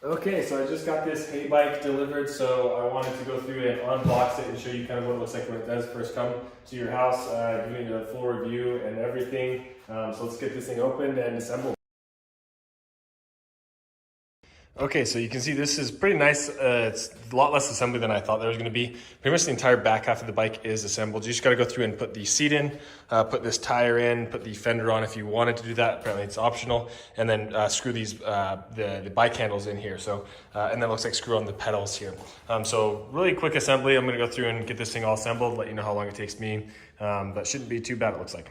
Okay, so I just got this Heybike delivered, so I wanted to go through and unbox it and show you kind of what it looks like when it does first come to your house, giving you a full review and everything. So let's get this thing opened and assembled. Okay, so you can see this is pretty nice. It's a lot less assembly than I thought there was going to be. Pretty much the entire back half of the bike is assembled. You just got to go through and put the seat in, put this tire in, put the fender on if you wanted to do that. Apparently it's optional. And then screw these the bike handles in here. So and then it looks like screw on the pedals here. So really quick assembly. I'm going to go through and get this thing all assembled, let you know how long it takes me. But shouldn't be too bad, it looks like.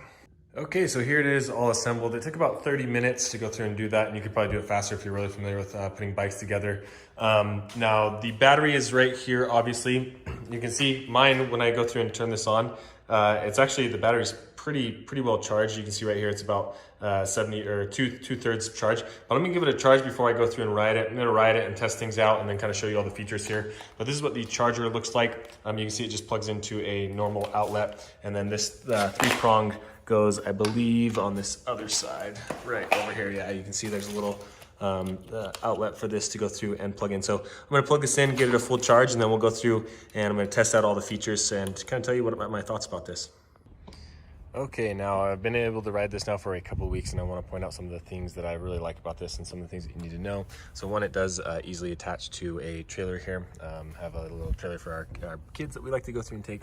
Okay, so here it is all assembled. It took about 30 minutes to go through and do that, and you could probably do it faster if you're really familiar with putting bikes together. Now, the battery is right here, obviously. You can see mine when I go through and turn this on. It's actually, the battery's pretty well charged. You can see right here, it's about 70 or two-thirds charged. But I'm gonna give it a charge before I go through and ride it. I'm gonna ride it and test things out and then kind of show you all the features here. But this is what the charger looks like. You can see it just plugs into a normal outlet. And then this three-prong goes, I believe, on this other side, right over here. Yeah, you can see there's a little outlet for this to go through and plug in. So I'm gonna plug this in, give it a full charge, and then we'll go through and I'm gonna test out all the features and kind of tell you what my thoughts about this. Okay, now I've been able to ride this now for a couple of weeks, and I want to point out some of the things that I really like about this and some of the things that you need to know. So one, it does easily attach to a trailer here. Have a little trailer for our kids that we like to go through and take.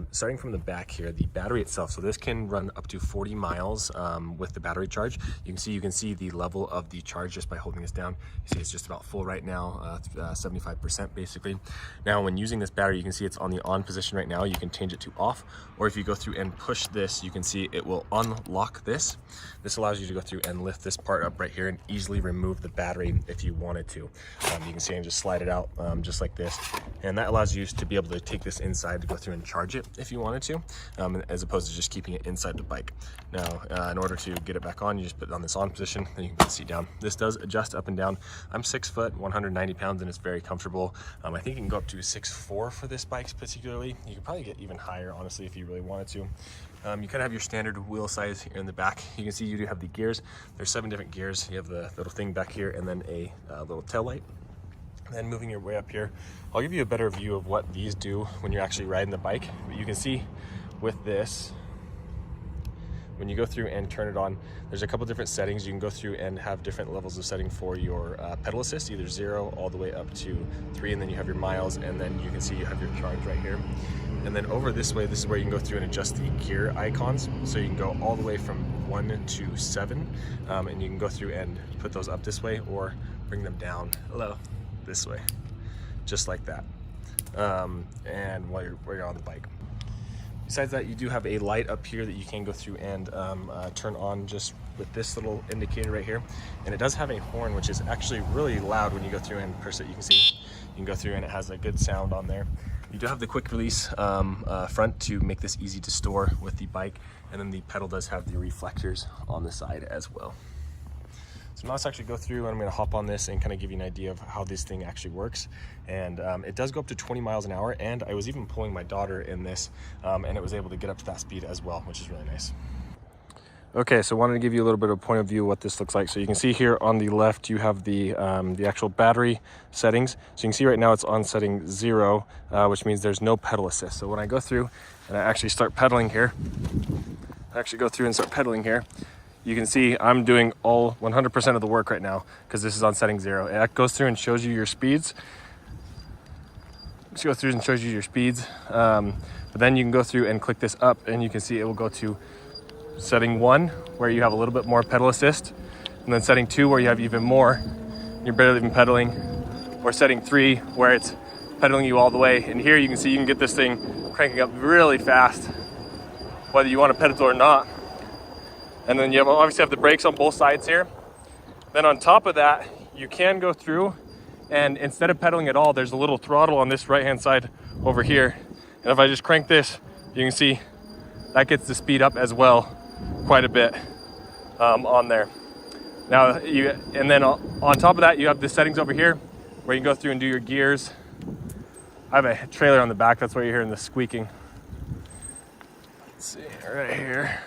Starting from the back here, the battery itself, so this can run up to 40 miles with the battery charge. You can see the level of the charge just by holding this down. You see it's just about full right now, 75% basically. Now when using this battery, you can see it's on the on position right now. You can change it to off, or if you go through and push this, you can see it will unlock this. This allows you to go through and lift this part up right here and easily remove the battery if you wanted to. You can see I can just slide it out just like this, and that allows you to be able to take this inside to go through and charge it if you wanted to, as opposed to just keeping it inside the bike. Now in order to get it back on, you just put it on this on position, then you can put the seat down. This does adjust up and down. I'm 6 foot, 190 pounds, and it's very comfortable. I think you can go up to 6'4" for this bike particularly. You could probably get even higher, honestly, if you really wanted to. You kind of have your standard wheel size here in the back. You can see you do have the gears. There's 7 different gears. You have the little thing back here and then a little tail light. And then moving your way up here, I'll give you a better view of what these do when you're actually riding the bike. But you can see with this, when you go through and turn it on, there's a couple different settings. You can go through and have different levels of setting for your pedal assist, either 0 all the way up to 3, and then you have your miles, and then you can see you have your charge right here. And then over this way, this is where you can go through and adjust the gear icons. So you can go all the way from 1 to 7, and you can go through and put those up this way or bring them down this way, just like that. And while you're on the bike. Besides that, you do have a light up here that you can go through and turn on just with this little indicator right here. And it does have a horn, which is actually really loud when you go through and press it. You can go through and it has a good sound on there. You do have the quick release front to make this easy to store with the bike. And then the pedal does have the reflectors on the side as well. So now let's actually go through, and I'm going to hop on this and kind of give you an idea of how this thing actually works. And it does go up to 20 miles an hour, and I was even pulling my daughter in this, and it was able to get up to that speed as well, which is really nice. Okay, so I wanted to give you a little bit of a point of view of what this looks like. So you can see here on the left, you have the actual battery settings. So you can see right now it's on setting 0, which means there's no pedal assist. So when I go through and I actually start pedaling here, you can see I'm doing all 100% of the work right now because this is on setting 0. It goes through and shows you your speeds. But then you can go through and click this up, and you can see it will go to setting 1, where you have a little bit more pedal assist, and then setting 2, where you have even more, you're barely even pedaling, or setting 3, where it's pedaling you all the way. And here you can see you can get this thing cranking up really fast, whether you want to pedal or not. And then you obviously have the brakes on both sides here. Then on top of that, you can go through, and instead of pedaling at all, there's a little throttle on this right-hand side over here. And if I just crank this, you can see that gets the speed up as well quite a bit on there. Now, and then on top of that, you have the settings over here where you can go through and do your gears. I have a trailer on the back, that's why you're hearing the squeaking. Let's see, right here.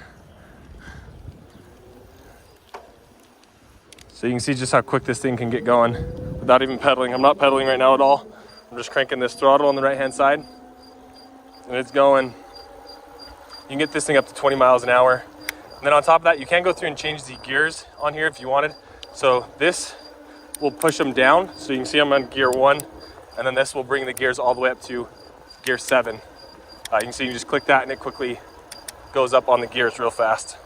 So you can see just how quick this thing can get going with without even pedaling. I'm not pedaling right now at all. I'm just cranking this throttle on the right hand side and it's going. You can get this thing up to 20 miles an hour. And then on top of that, you can go through and change the gears on here if you wanted. So this will push them down. So you can see I'm on gear 1, and then this will bring the gears all the way up to gear 7. You can see you just click that and it quickly goes up on the gears real fast.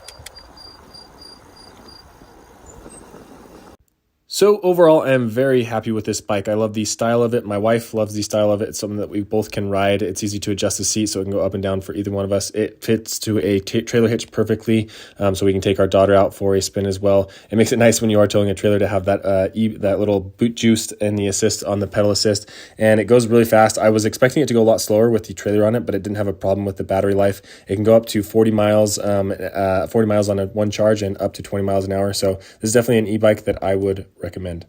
So overall, I'm very happy with this bike. I love the style of it. My wife loves the style of it. It's something that we both can ride. It's easy to adjust the seat so it can go up and down for either one of us. It fits to a trailer hitch perfectly, so we can take our daughter out for a spin as well. It makes it nice when you are towing a trailer to have that that little boot juice and the assist on the pedal assist, and it goes really fast. I was expecting it to go a lot slower with the trailer on it, but it didn't have a problem with the battery life. It can go up to 40 miles, 40 miles on one charge and up to 20 miles an hour. So this is definitely an e-bike that I would recommend.